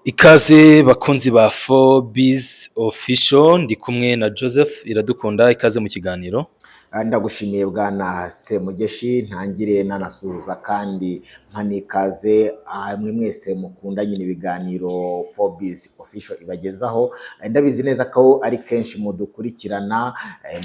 Ikaze bakunzi ba 4Biz Official, ndi kumwe na Joseph Iradukunda. Ikaze mu kiganiro. Ndagushimiye bwana Semugeshi, ntangire nanasuhuza kandi mpanikaze mwe mwese mukunda nyine ibiganiro 4Biz Official ibagezaho. Ndabizi neza ko ari kenshi mudukurikirana,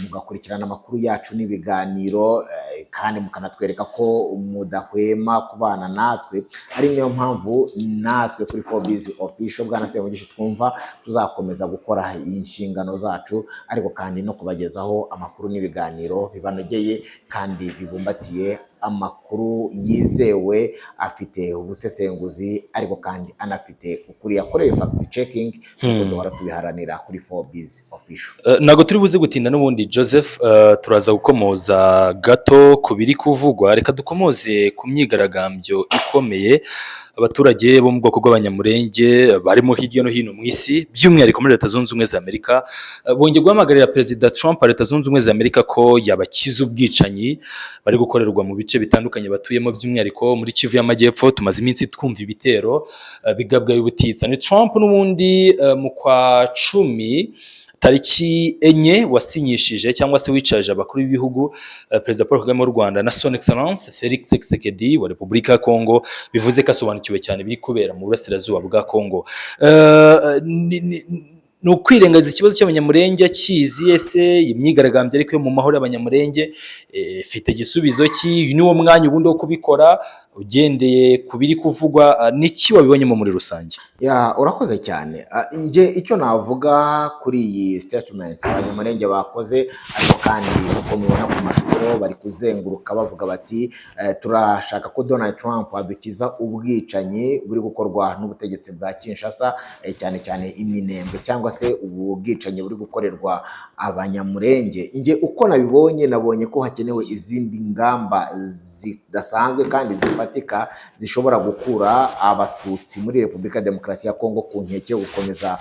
mugakurikirana amakuru yacu n'ibiganiro, kandi mukanatwereka ko mudahwema kubana natwe. Ari niyo mpamvu natwe kuri 4Biz Official bwana Semugeshi twumva tuzakomeza gukora inshingano zacu, ariko kandi no kubagezaho amakuru n'ibiganiro bibanogeye kandi bibumbatiye amakuru yizewe, afite ubusesenguzi, ariko kandi anafite ukuri, yakorewe fact checking, kuko duhora tubiharanira kuri 4Biz Official. Nago turi buze gutinda n'ubundi Joseph, turaza gukomoza gato kubiri kuvugwa. Reka dukomoze ku myigaragambyo ikomeye abaturage bo mu bwoko bw'abanyamurenge barimo hirya no hino mu isi, by'umwihariko muri Leta Zunze Ubumwe za Amerika, bongeye guhamagarira Perezida Trump wa Leta Zunze Ubumwe za Amerika ko yabakiza ubwicanyi bari gukorerwa mu bice bitandukanye batuyemo, by'umwihariko muri Kivu y'Amajyepfo. Tumaze iminsi twumva ibitero bigabwaye ubutitsa. Ni Trump n'ubundi mu kwa 10 tariki 4 wasinyishije cyangwa se wicaje abakuru b'ibihugu, Perezida Paul Kagame w'u Rwanda na Son Excellence Felix Tshisekedi wa Repubulika ya Kongo, bivuze ko asobanukiwe cyane biri kubera mu burasirazuba bwa Kongo. Ni ukwirengagiza ikibazo cy'abanyamurenge akizi. Ese imyigaragambyo ariko yo mu mahoro y'abanyamurenge ifite igisubizo ki? Ni wo mwanya ubundi wo kubikora ugendeye kubiri kuvugwa. Niki wabibonyemo muri rusange? Urakoze cyane. Nje icyo navuga kuri iyi statement abanyamurenge bakoze, ariko kandi uko mubona ku mashusho bari kuzenguruka bavuga bati turashaka ko Donald Trump adukiza ubwicanyi buri gukorwa n'ubutegetsi bwa Kinshasa, cyane cyane iminembwe cyangwa se ubwicanyi buri gukorerwa abanyamurenge. Nje uko nabonye ko hakenewe izindi ngamba zidasanzwe kandi zifatika zishobora gukura abatutsi muri Repubulika ya Demokarasi ya Kongo ku nkeke yo gukomeza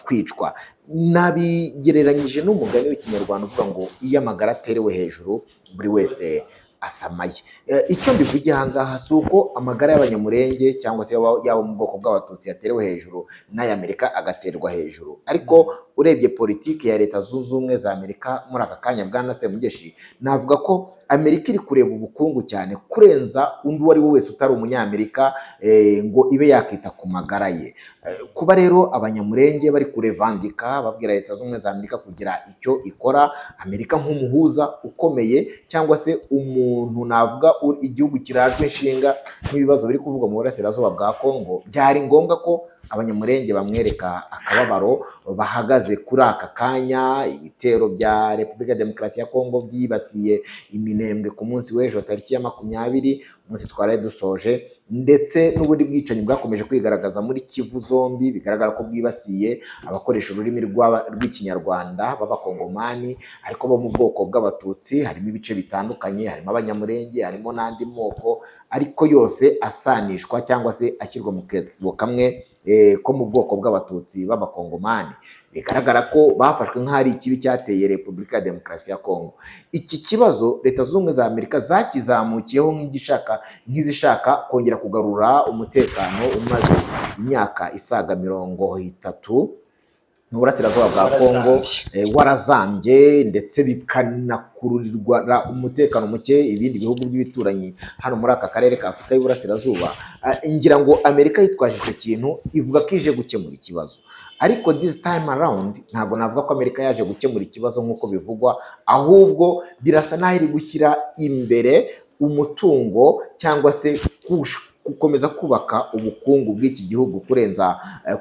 kwicwa. Nabigereranyije n'umugani w'ikinyarwanda uvuga ngo iyo amagara aterewe hejuru buri wese asamaye. Icyo mbivugiye ahangaha si uko amagara y'abanyamurenge cyangwa se yaba mu bwoko bw'abatutsi yaterewe hejuru n'ay'Amerika agaterwa hejuru, ariko urebye politiki ya Leta Zunze Ubumwe za Amerika muri aka kanya bwana Semugeshi, navuga ko Amerika iri kureba ubukungu cyane kurenza undi uwo ari we wese utari umunyamerika, ngo ibe yakita ku magara ye. Kuba rero abanyamurenge bari kurevandika babwira Leta Zunze Ubumwe za Amerika kugira icyo ikora, Amerika nk'umuhuza ukomeye cyangwa se umuntu navuga igihugu kirajwe inshinga n'ibibazo biri kuvugwa mu burasirazuba bwa Kongo, byari ngombwa ko abanyamurenge bamwereka akababaro bahagaze kuri aka kanya. Ibitero bya Repubulika ya Demokarasi ya Kongo byibasiye iminembwe ku munsi w'ejo tariki ya 20, umunsi twaraye dusoje, ndetse n'ubundi bwicanyi bwakomeje kwigaragaza muri Kivu zombi, bigaragara ko bwibasiye abakoresha ururimi rw'ikinyarwanda b'abakongomani ariko bo mu bwoko bw'abatutsi. Harimo ibice bitandukanye, harimo abanyamurenge, harimo n'andi moko, ariko yose asanishwa cyangwa se ashyirwa mu kebo kamwe ko mu bwoko bw'abatutsi b'abakongomani. Bigaragara ko bafashwe nk'ari ikibi cyateye Repubulika ya Demokarasi ya Kongo. Iki kibazo Leta Zunze Ubumwe za Amerika zakizamukiyeho nk'izishaka kongera kugarura umutekano umaze imyaka isaga 30 mu burasirazuba bwa Kongo warazambye, ndetse bikanakururirwa umutekano muke ibindi bihugu by'ibituranyi hano muri aka karere ka Afurika y'Uburasirazuba. Ngira ngo Amerika yitwaje icyo kintu ivuga ko ije gukemura ikibazo, ariko this time around ntabwo navuga ko Amerika yaje gukemura ikibazo nk'uko bivugwa, ahubwo birasa naho iri gushyira imbere umutungo cyangwa se gukomeza kubaka ubukungu bw'iki gihugu kurenza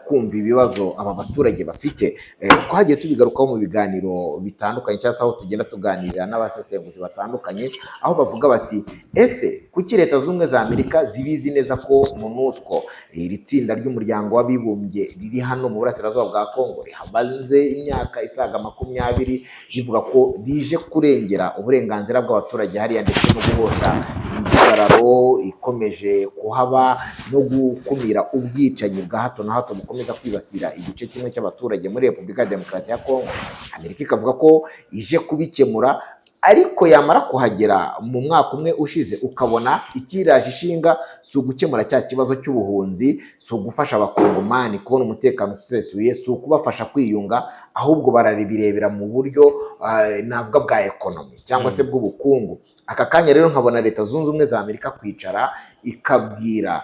kumva ibibazo aba baturage bafite. Twagiye tubigarukaho mu biganiro bitandukanye cyangwa se aho tugenda tuganirira n'abasesenguzi batandukanye, aho bavuga bati ese kuki Leta Zunze Ubumwe za Amerika zibizi neza ko MONUSCO, iri tsinda ry'umuryango w'abibumbye riri hano mu burasirazuba bwa Kongo, rihabanze imyaka isaga 20 rivuga ko rije kurengera uburenganzira bw'abaturage hariya, ndetse no guhosha imidugararo ikomeje kuhaba no gukumira ubwicanyi bwa hato na hato bukomeza kwibasira igice kimwe cy'abaturage muri Repubulika ya Demokarasi ya Kongo. Amerika ikavuga ko ije kubikemura, ariko yamara kuhagera mu mwaka umwe ushize ukabona ikiraje ishinga si ugukemura cya kibazo cy'ubuhunzi, si ugufasha abakongomani kubona umutekano usesuye, si ukubafasha kwiyunga, ahubwo barabirebera mu buryo navuga bwa ekonomi cyangwa se bw'ubukungu. Aka kanya rero nkabona Leta Zunze Ubumwe za Amerika kwicara ikabwira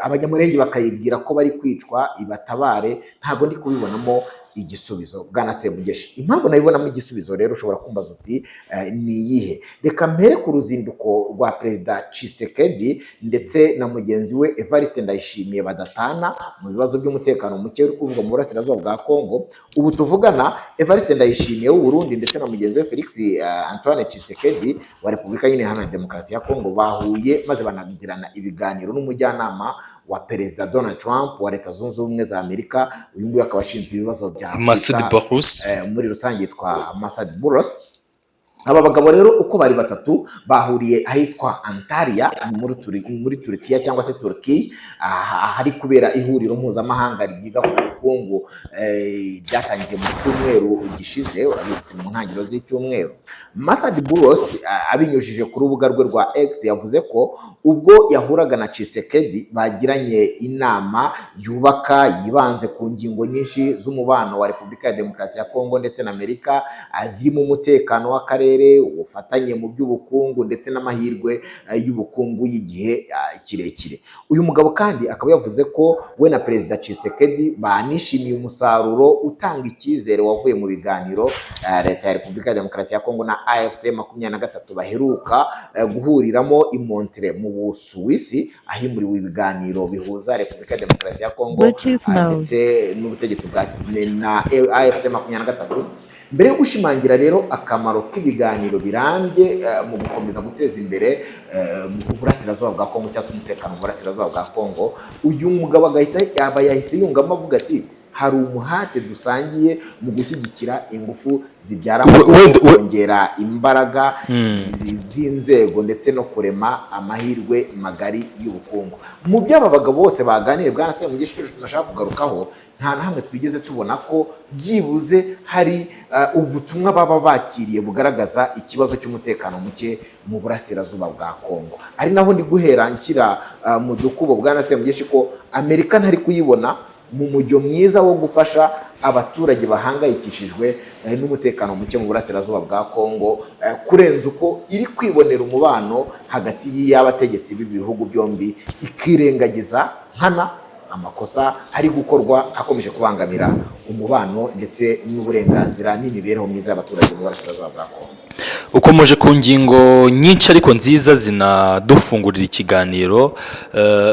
abanyamurenge bakayibwira ko bari kwicwa ibatabare, ntabwo ndi kubibonamo igisubizo. Bwana Semugeshi, impamvu nabibonamo igisubizo rero ushobora kumbaza uti ni iyihe? Reka mpere ku ruzinduko rwa Perezida Tshisekedi ndetse na mugenzi we Evariste Ndayishimiye badatana mu bibazo by'umutekano muke uri kuvuga mu burasirazuba bwa Kongo. Ubu tuvugana Evariste Ndayishimiye w'u Burundi ndetse na mugenzi we Felix Antoine Tshisekedi wa Repubulika Iharanira Demokarasi ya Kongo bahuye maze banagirana ibiganiro n'umujyanama wa Perezida Donald Trump wa Leta Zunze Ubumwe za Amerika. Uyu nguyu akaba ashinzwe ibibazo bya muri rusange yitwa Masad Boulos. Aba bagabo rero uko bari batatu bahuriye ahitwa Antalya muri Turkiya cyangwa se Turkey, hari kubera ihuriro mpuzamahanga ryiga ku bukungu ryatangiye mu cyumweru gishize, mu ntangiriro z'icyumweru. Masad Boulos abinyujije ku rubuga rwe rwa X yavuze ko ubwo yahuraga na Tshisekedi bagiranye inama yubaka yibanze ku ngingo nyinshi z'umubano wa Repubulika ya Demokarasi ya Kongo ndetse na Amerika, azirimo umutekano w'akarere, ubufatanye mu by'ubukungu ndetse n'amahirwe y'ubukungu y'igihe kirekire. Uyu mugabo kandi akaba yavuze ko we na Perezida Tshisekedi banishimiye umusaruro utanga icyizere wavuye mu biganiro Leta ya Repubulika ya Demokarasi ya Kongo na AFC 23 baheruka guhuriramo i Montreal mu Busuwisi, ahimuriwe ibiganiro bihuza Repubulika ya Demokarasi ya Kongo ndetse n'ubutegetsi bwa na AFC 23. Mbere yo gushimangira rero akamaro k'ibiganiro birambye mu gukomeza guteza imbere mu burasirazuba bwa Kongo cyangwa se umutekano mu burasirazuba bwa Kongo, uyu mugabo agahita yahise yungamo avuga ati hari umuhate dusangiye mu gushyigikira ingufu zibyara kongera imbaraga z'inzego ndetse no kurema amahirwe magari y'ubukungu. Mu byo aba bagabo bose baganiriye, Bwana Semugeshi, nashaka kugarukaho, nta na hamwe twigeze tubona ko byibuze hari ubutumwa baba bakiriye bugaragaza ikibazo cy'umutekano muke mu burasirazuba bwa Kongo. Ari naho ndi guhera nshyira mu dukubo, Bwana Semugeshi, ko Amerika ntari kuyibona mu mujyo mwiza wo gufasha abaturage bahangayikishijwe n'umutekano muke mu burasirazuba bwa Kongo, kurenza uko iri kwibonera umubano hagati y'abategetsi b'ibihugu byombi, ikirengagiza nkana amakosa ari gukorwa akomeje kubangamira umubano ndetse n'uburenganzira n'imibereho myiza y'abaturage mu burasirazuba bwa Kongo. Ukomeje ku ngingo nyinshi ariko nziza zinadufungurira ikiganiro.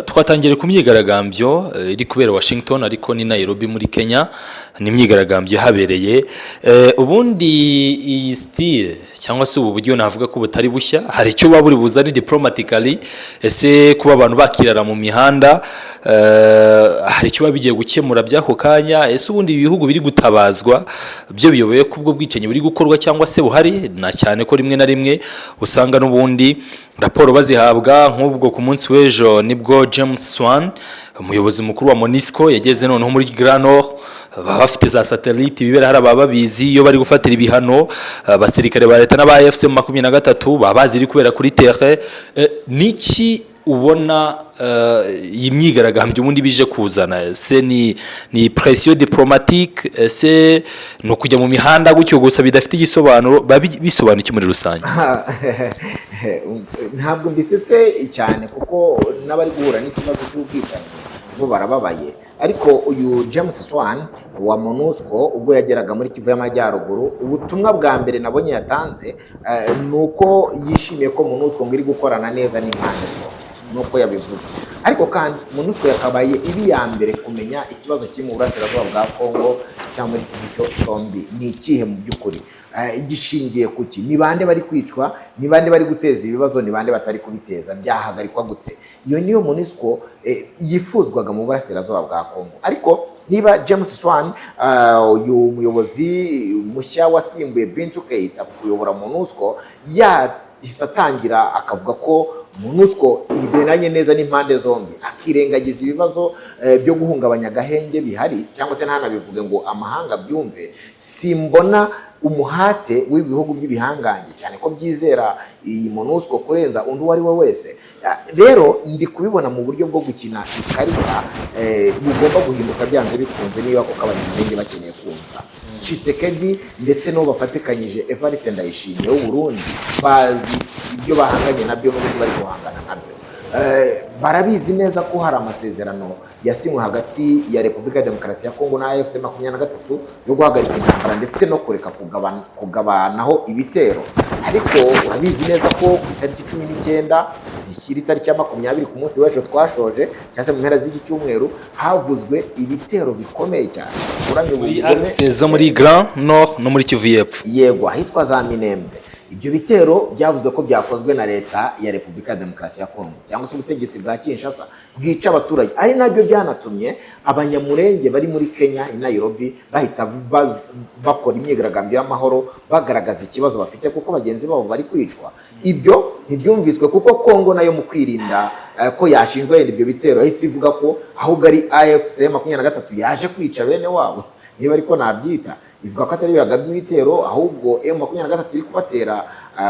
Twatangire ku myigaragambyo iri kubera Washington ariko ni Nairobi muri Kenya. Ni imyigaragambyo habereye ubundi iyi style cyangwa se ubu buryo navuga ko butari bushya, hari icyo baburi buzari diplomatically, ese kuba abantu bakirara mu mihanda hari icyo babigiye gukemura by'ako kanya, ese ubundi ibihugu biri gutabazwa byo biyoboye kubwo bwicanyi buri gukorwa cyangwa se buhari, na cyane ko rimwe na rimwe usanga n'ubundi raporo bazihabwa. Nk'ubwo ku munsi w'ejo nibwo James Swan, umuyobozi mukuru wa MONUSCO, yageze noneho muri Grand Nord, baba bafite za satellite bibera hari ababa babizi iyo bari gufatira ibihano abasirikare ba leta n'aba AFC 23 baba baziri kubera kuri terre. Niki ubona iyi myigaragambyo ubundi bije kuzana? Se ni pression diplomatique, se no kujya mu mihanda gutyo gusa bidafite igisobanuro, bisobanuye muri rusange? Ntabwo mbisetse cyane kuko n'abari guhura n'ikibazo cy'ubwicanyi bo barababaye, ariko uyu James Swan wa MONUSCO ubwo yageraga muri Kivu y'Amajyaruguru, ubutumwa bwa mbere nabonye yatanze nuko yishimiye ko MONUSCO ngo iri gukorana neza n'impande zose, nuko yabivuze. Ariko kandi MONUSCO yakabaye iri ya mbere kumenya ikibazo kiri mu burasirazuba bwa Kongo cyangwa muri Kivu cyombi ni ikihe mu by'ukuri, gishingiye kuki, ni bande bari kwicwa, ni bande bari guteza ibibazo, ni bande batari kubiteza, byahagarikwa gute? Iyo niyo MONUSCO yifuzwaga mu burasirazuba bwa Kongo. Ariko niba James Swan uyu muyobozi mushya wasimbuye Bintou Keita kuyobora MONUSCO atangira akavuga ko MONUSCO iberanye neza n'impande zombi, akirengagiza ibibazo byo guhungabanya agahenge bihari, cyangwa se ntanabivuge ngo amahanga byumve, simbona umuhate w'ibihugu by'ibihangange cyane ko byizera iyi MONUSCO kurenza undi uwo ari we wese. Rero ndi kubibona mu buryo bwo gukina ikarita bugomba guhinduka byanze bikunze niba koko abanyamurenge bakeneye kumva Tshisekedi ndetse n'uwo bafatikanyije Evariste Ndayishimiye w'u Burundi bazi ibyo bahanganye nabyo n'uburyo bari guhangana nabyo. Barabizi neza ko hari amasezerano yasinywe hagati ya Repubulika ya Demokarasi ya Kongo na AFC 23 yo guhagarika intambara ndetse no kureka kugabanaho ibitero, ariko urabizi neza ko ku itariki 19 zishyira itariki ya 20 ku munsi w'ejo twashoje cyangwa mu mpera z'iki cyumweru havuzwe ibitero bikomeye cyane muri axe zo muri Grand Nord no muri Kivu y'Epfo, yego ahitwa za Minembe. Ibyo bitero byavuzwe ko byakozwe na leta ya Repubulika ya Demokarasi ya Kongo cyangwa se ubutegetsi bwa Kinshasa bwica abaturage, ari nabyo byanatumye abanyamurenge bari muri Kenya i Nairobi bahita bakora imyigaragambyo y'amahoro bagaragaza ikibazo bafite kuko bagenzi babo bari kwicwa. Ibyo ntibyumviswe kuko Kongo nayo mu kwirinda ko yashinjwa ibyo bitero yahise ivuga ko ahubwo ari AFC 23 yaje kwica bene wabo, niba ariko nabyita, ivuga ko atari yagabye ibitero ahubwo M23 iri kubatera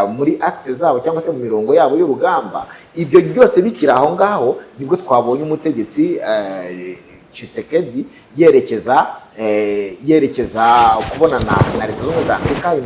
muri axe zabo cyangwa se mu mirongo yabo y'urugamba. Ibyo byose bikira aho ngaho nibwo twabonye umutegetsi Tshisekedi yerekeza kubonana na Leta Zunze za Afrika,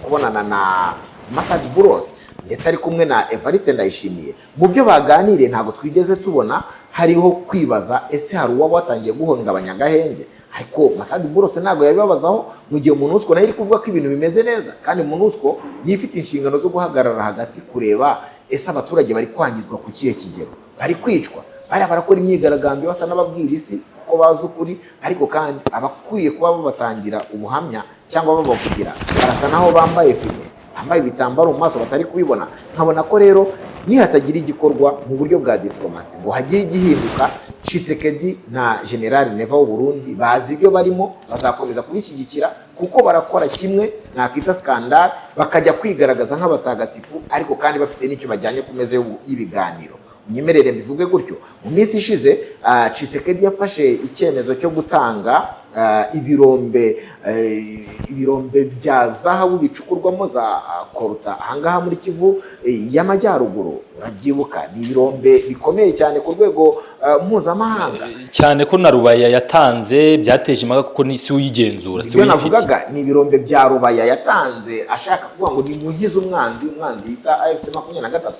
kubonana na Masad Buros ndetse ari kumwe na Evariste Ndayishimiye. Mu byo baganiriye ntabwo twigeze tubona hariho kwibaza ese hari uwo watangiye guhungabanya agahenge, ariko Masad Buros ntabwo yabibabazaho mu gihe MONUSCO nayo iri kuvuga ko ibintu bimeze neza, kandi MONUSCO niyo ifite inshingano zo guhagarara hagati kureba ese abaturage bari kwangizwa ku kihe kigero, bari kwicwa, barakora imyigaragambyo basa n'ababwira isi ko bazi ukuri, ariko kandi abakwiye kuba babatangira ubuhamya cyangwa babavugira barasa naho bambaye fime, bambaye ibitambaro mu maso batari kubibona. Nkabona ko rero nihatagira igikorwa mu buryo bwa diplomasi ngo hagire igihinduka, Tshisekedi na General Neva w'u Burundi bazi ibyo barimo, bazakomeza kubishyigikira kuko barakora kimwe nakita skandal, bakajya kwigaragaza nk'abatagatifu ariko kandi bafite n'icyo bajyanye ku meza y'ibiganiro. Nyemerere mbivuge gutyo, mu minsi ishize Tshisekedi yafashe icyemezo cyo gutanga ibirombe bya zahabu bicukurwamo za koruta ahangaha muri Kivu y'Amajyaruguru. Urabyibuka, ni ibirombe bikomeye cyane ku rwego mpuzamahanga, cyane ko na Rubaya yatanze byateje impaga kuko n'isi uyigenzura. Ibyo navugaga ni ibirombe bya Rubaya yatanze ashaka kuvuga ngo ni mugize umwanzi yita AFC 23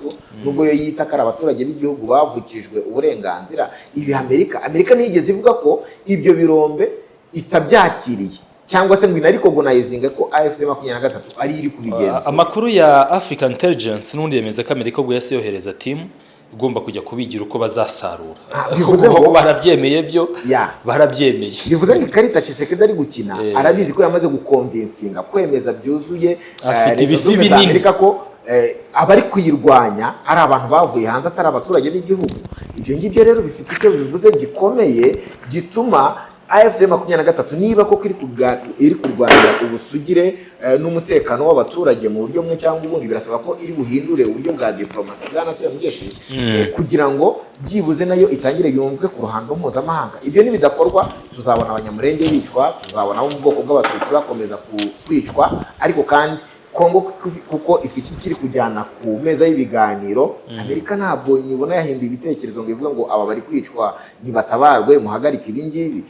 nubwo yo yita kari abaturage b'igihugu bavukijwe uburenganzira. Ibi Amerika nigeze ivuga ko ibyo birombe itabyakiriye cyangwa se ngo inarikogonayizinga ko AFC 23 ari iri kubigenza. Amakuru ya African Intelligence n'undi yemeza ko Amerika ubwo yase yohereza team igomba kujya kubigira uko bazasarura. Bivuze ngo barabyemeye byo barabyemeye. Bivuze ngo ikarita Tshisekedi ari gukina arabizi ko yamaze gukonvinsinga kwemeza byuzuye ibifi binini Amerika ko abari kuyirwanya ari abantu bavuye hanze atari abaturage b'igihugu. Ibyo ngibyo rero bifite icyo bivuze gikomeye gituma AFC 23 niba koko iri kurwanira ubusugire n'umutekano w'abaturage mu buryo bumwe cyangwa ubundi, birasaba ko iri buhindure uburyo bwa diplomasi bwa Semugeshi kugira ngo byibuze nayo itangire yumvwe ku ruhando mpuzamahanga. Ibyo nibidakorwa tuzabona abanyamurenge bicwa, tuzabona abo mu bwoko bw'abatutsi bakomeza kwicwa, ariko kandi Kongo kuko ifite ikiri kujyana ku meza y'ibiganiro. Amerika ntabwo nibona yahinduye ibitekerezo ngo ivuga ngo aba bari kwicwa nibatabarwe muhagarike ibi ngibi,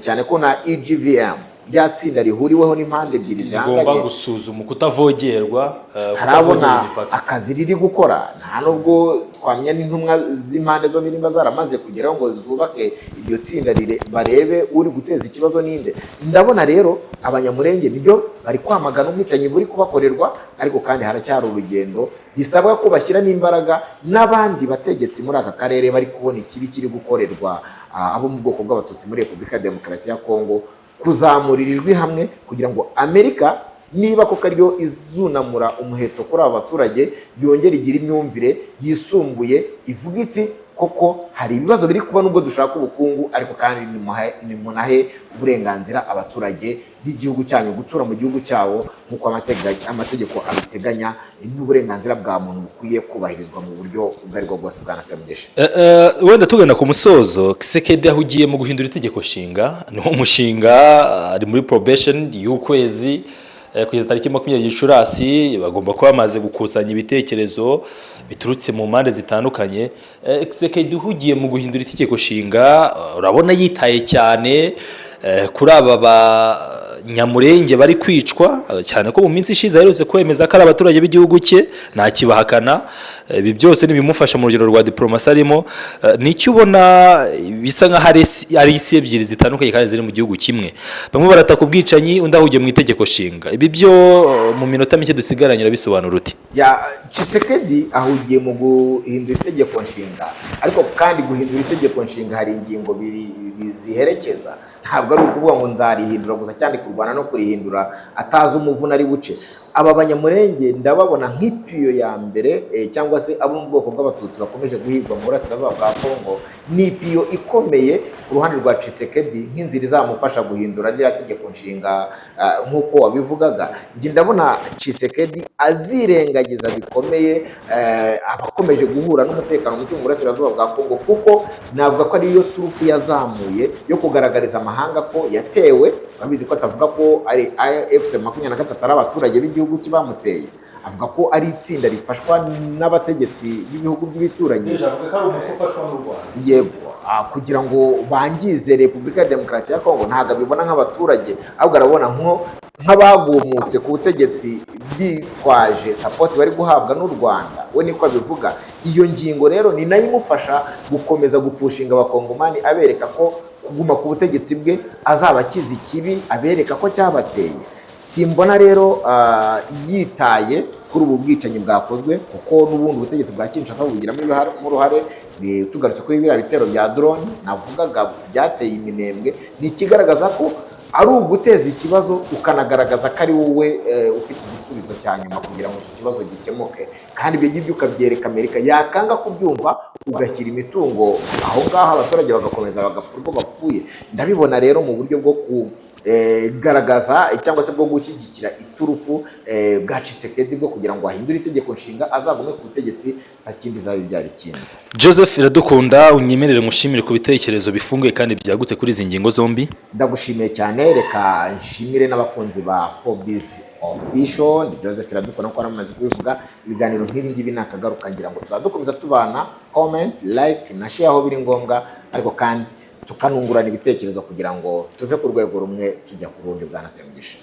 cyane ko na EGVM byatsinda rihuriweho n'impande ebyiri zihanganye igomba gusuzuma kutavogerwa, tarabona akazi riri gukora. Nta nubwo twamenya n'intumwa z'impande zo nirimba zaramaze kugeraho ngo zubake iryo tsinda barebe uri guteza ikibazo ninde. Ndabona rero abanyamurenge nibyo bari kwamagana ubwicanyi buri kubakorerwa, ariko kandi haracyari urugendo bisabwa ko bashyira n'imbaraga n'abandi bategetsi muri aka karere bari kubona ikibi kiri gukorerwa abo mu bwoko bw'abatutsi muri Repubulika ya Demokarasi ya Kongo, kuzamurira ijwi hamwe kugira ngo Amerika niba koko ariyo izunamura umuheto kuri aba baturage yongera igira imyumvire yisumbuye, ivuga iti koko hari ibibazo biri kuba nubwo dushaka ubukungu, ariko kandi nimunahe uburenganzira abaturage b'igihugu cyanyu gutura mu gihugu cyabo nk'uko amategeko abiteganya, n'uburenganzira bwa muntu bukwiye kubahirizwa mu buryo ubwo ari bwo bwose bwa Semugeshi. Wenda tugana ku musozo, Tshisekedi ahugiye mu guhindura itegeko nshinga, niwo mushinga ari muri probation y'ukwezi kugeza tariki 20 Gicurasi bagomba kuba bamaze gukusanya ibitekerezo biturutse mu mpande zitandukanye. Tshisekedi uhugiye mu guhindura itegeko nshinga, urabona yitaye cyane kuri aba Nyamurenge bari kwicwa, cyane ko mu minsi ishize aherutse kwemeza ko ari abaturage b'igihugu cye, nta kibahakana. Ibi byose nibimufasha mu rugero rwa diplomasi arimo. Nicyo ubona bisa nka ari isi ebyiri zitandukanye kandi ziri mu gihugu kimwe. Bamwe barataka ubwicanyi, undi ahugiye mu itegeko nshinga. Ibi byo mu minota mike dusigaranye urabisobanura uti? Tshisekedi ahugiye mu guhindura itegeko nshinga, ariko kandi guhindura itegeko nshinga hari ingingo biziherekeza. Ntabwo ari ukuvuga ngo nzarihindura gusa cyane kurwana no kurihindura atazi umuvuna ari buce. Aba Banyamurenge ndababona nk'ipiyo ya mbere cyangwa se abo mu bwoko bw'abatutsi bakomeje guhigwa mu burasirazuba bwa Kongo, ni ipiyo ikomeye ku ruhande rwa Tshisekedi nk'inzira izamufasha guhindura ririya tegeko nshinga nk'uko wabivugaga. Njye ndabona Tshisekedi azirengagiza bikomeye abakomeje guhura n'umutekano muke mu burasirazuba bwa Kongo, kuko navuga ko ariyo turufu yazamuye yo kugaragariza amahanga ko yatewe. Babizi ko atavuga ko ari AFC-23 ari abaturage b'igihugu cye bamuteye, avuga ko ari itsinda rifashwa n'abategetsi b'ibihugu by'ibituranyi, yego, kugira ngo bangize Repubulika ya Demokarasi ya Kongo. Ntabwo abibona nk'abaturage, ahubwo arabona nk'abagumutse ku butegetsi bitwaje support bari guhabwa n'u Rwanda. We niko abivuga. Iyo ngingo rero ni nayo imufasha gukomeza gupushinga abakongomani, abereka ko kuguma ku butegetsi bwe azaba akiza ikibi, abereka ko cyabateye. Simbona rero yitaye kuri ubu bwicanyi bwakozwe, kuko n'ubundi ubutegetsi bwa Kinshasa bugiramo uruhare. Tugarutse kuri biriya bitero bya drone navugaga byateye iminembwe, ni ikigaragaza ko ari uguteza ikibazo ukanagaragaza ko ari wowe ufite igisubizo cya nyuma kugira ngo iki kibazo gikemuke. Kandi ibyo ngibyo ukabyereka Amerika, yakanga kubyumva ugashyira imitungo aho ngaho, abaturage bagakomeza bagapfa urwo bapfuye. Ndabibona rero mu buryo bwo kugaragaza cyangwa se bwo gushyigikira iturufu bwa Tshisekedi bwo kugira ngo ahindure itegeko nshinga azagume ku butegetsi, sakindi zabibyara ikindi. Joseph Iradukunda, unyemerere ngushimire ku bitekerezo bifunguye kandi byagutse kuri izi ngingo zombi. Ndagushimiye cyane. Reka nshimire n'abakunzi ba Forbes Official. Ni Joseph Iradukunda ko aramaze kubivuga. Ibiganiro nk'ibi ngibi nakagaruka ngira ngo tuzadukomeza tubana, comment, like na share aho biri ngombwa, ariko kandi tukanungurana ibitekerezo kugira ngo tuve ku rwego rumwe tujya ku rundi. Bwana Semugisha.